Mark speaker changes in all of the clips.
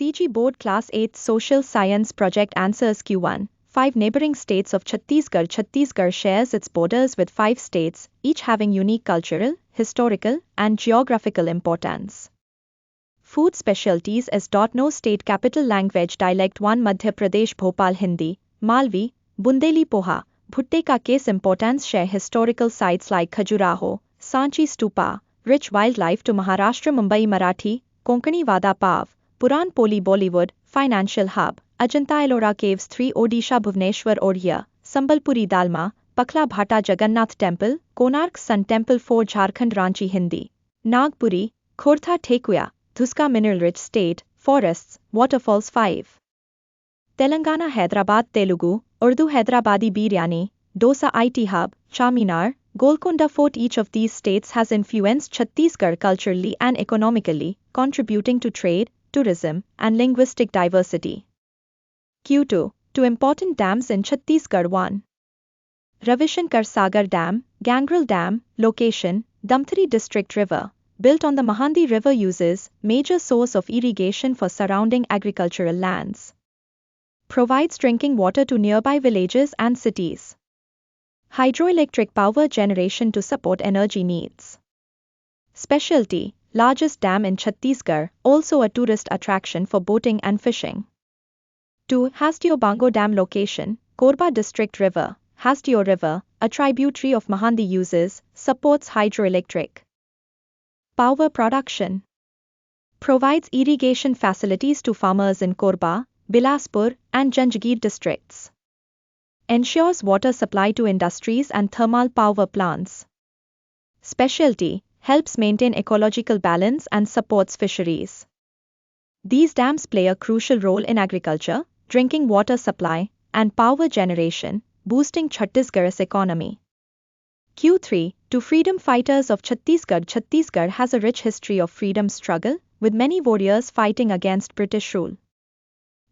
Speaker 1: CG Board Class 8 Social Science Project Answers Q1. 5 neighboring states of Chhattisgarh. Chhattisgarh shares its borders with 5 states, each having unique cultural, historical, and geographical importance. Food specialties is No state capital language dialect 1 Madhya Pradesh Bhopal Hindi, Malvi, Bundeli Poha, Bhutte ka case importance share historical sites like Khajuraho, Sanchi Stupa, rich wildlife to Maharashtra Mumbai Marathi, Konkani Vada Pav, Puran Poli Bollywood, financial hub, Ajanta Ellora Caves 3 Odisha Bhubaneswar Oriya, Sambalpuri Dalma, Pakla Bhata Jagannath Temple, Konark Sun Temple 4 Jharkhand Ranchi Hindi, Nagpuri, Khortha Thekuya, Dhuska mineral rich state, forests, waterfalls 5. Telangana Hyderabad Telugu, Urdu Hyderabadi Biryani, Dosa IT Hub, Charminar, Golconda Fort. Each of these states has influenced Chhattisgarh culturally and economically, contributing to trade, tourism, and linguistic diversity. Q2. 2 important dams in Chhattisgarh. 1. Ravishankar Sagar Dam, Gangrel Dam, location, Damthari District River, built on the Mahandi River uses, major source of irrigation for surrounding agricultural lands. Provides drinking water to nearby villages and cities. Hydroelectric power generation to support energy needs. Specialty, largest dam in Chhattisgarh, also a tourist attraction for boating and fishing. 2. Hastio Bango Dam location, Korba District River, Hastio River, a tributary of Mahandi uses, supports hydroelectric power production. Provides irrigation facilities to farmers in Korba, Bilaspur, and Janjgir districts. Ensures water supply to industries and thermal power plants. Specialty, helps maintain ecological balance and supports fisheries. These dams play a crucial role in agriculture, drinking water supply, and power generation, boosting Chhattisgarh's economy. Q3. To freedom fighters of Chhattisgarh. Chhattisgarh has a rich history of freedom struggle, with many warriors fighting against British rule.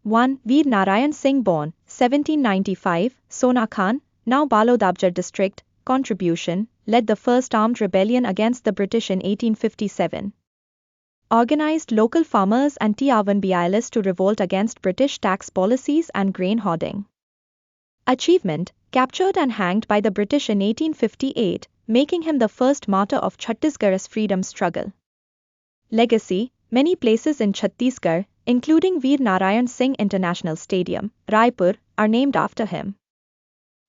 Speaker 1: 1. Veer Narayan Singh born, 1795, Sonakhan, now Balodabjar district, contribution, led the first armed rebellion against the British in 1857. Organized local farmers and Tiawan Bialis to revolt against British tax policies and grain hoarding. Achievement, captured and hanged by the British in 1858, making him the first martyr of Chhattisgarh's freedom struggle. Legacy, many places in Chhattisgarh, including Veer Narayan Singh International Stadium, Raipur, are named after him.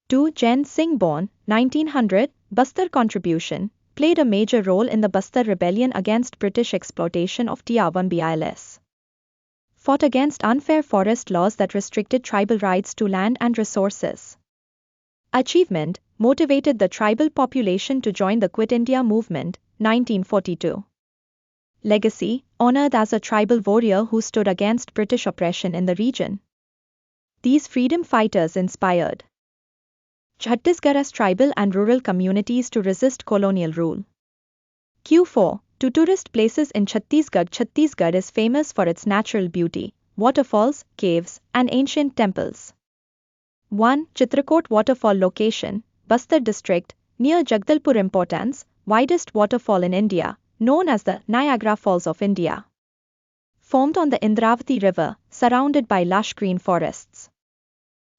Speaker 1: 2. Jain Singh born, 1900, Bastar contribution, played a major role in the Bastar rebellion against British exploitation of Tiawan Bialis. Fought against unfair forest laws that restricted tribal rights to land and resources. Achievement, motivated the tribal population to join the Quit India movement, 1942. Legacy, honored as a tribal warrior who stood against British oppression in the region. These freedom fighters inspired Chhattisgarh's tribal and rural communities to resist colonial rule. Q4. To tourist places in Chhattisgarh. Chhattisgarh is famous for its natural beauty, waterfalls, caves, and ancient temples. 1. Chitrakot Waterfall location, Bastar district, near Jagdalpur. Importance, widest waterfall in India, known as the Niagara Falls of India. Formed on the Indravati River, surrounded by lush green forests.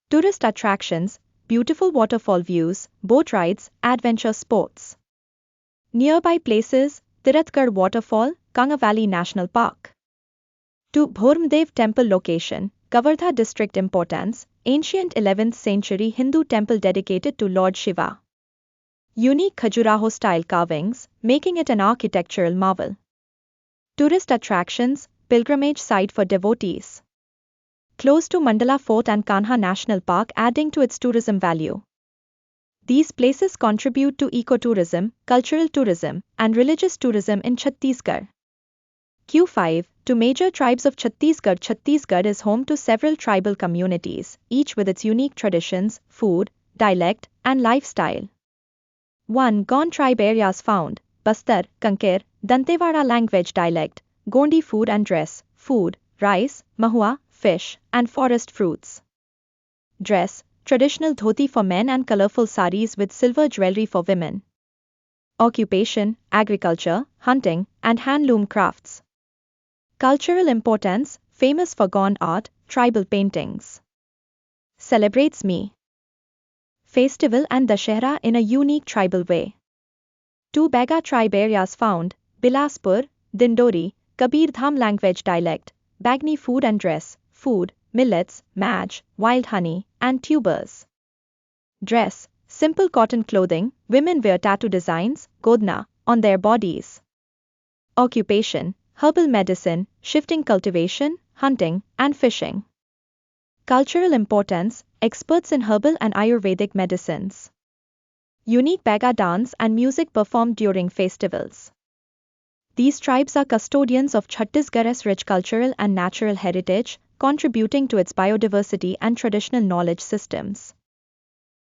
Speaker 1: Tourist attractions, beautiful waterfall views, boat rides, adventure sports. Nearby places, Tirathgarh Waterfall, Kanga Valley National Park. 2. Bhormdev Temple location, Kavardha district. Importance, ancient 11th century Hindu temple dedicated to Lord Shiva. Unique Khajuraho style carvings, making it an architectural marvel. Tourist attractions, pilgrimage site for devotees. Close to Mandala Fort and Kanha National Park, adding to its tourism value. These places contribute to ecotourism, cultural tourism, and religious tourism in Chhattisgarh. Q5. To major tribes of Chhattisgarh. Chhattisgarh is home to several tribal communities, each with its unique traditions, food, dialect, and lifestyle. 1. Gond tribe areas found, Bastar, Kanker, Dantewada language dialect, Gondi food and dress, food, rice, mahua, fish, and forest fruits. Dress, traditional dhoti for men and colorful saris with silver jewelry for women. Occupation, agriculture, hunting, and handloom crafts. Cultural importance, famous for gond art, tribal paintings. Celebrates me. Festival and Dashehra in a unique tribal way. Two Baga tribe areas found, Bilaspur, Dindori, Kabirdham language dialect, Bagni food and dress, food, millets, maj, wild honey, and tubers. Dress, simple cotton clothing, women wear tattoo designs, godna, on their bodies. Occupation, herbal medicine, shifting cultivation, hunting, and fishing. Cultural importance, experts in herbal and Ayurvedic medicines. Unique Baga dance and music performed during festivals. These tribes are custodians of Chhattisgarh's rich cultural and natural heritage, contributing to its biodiversity and traditional knowledge systems.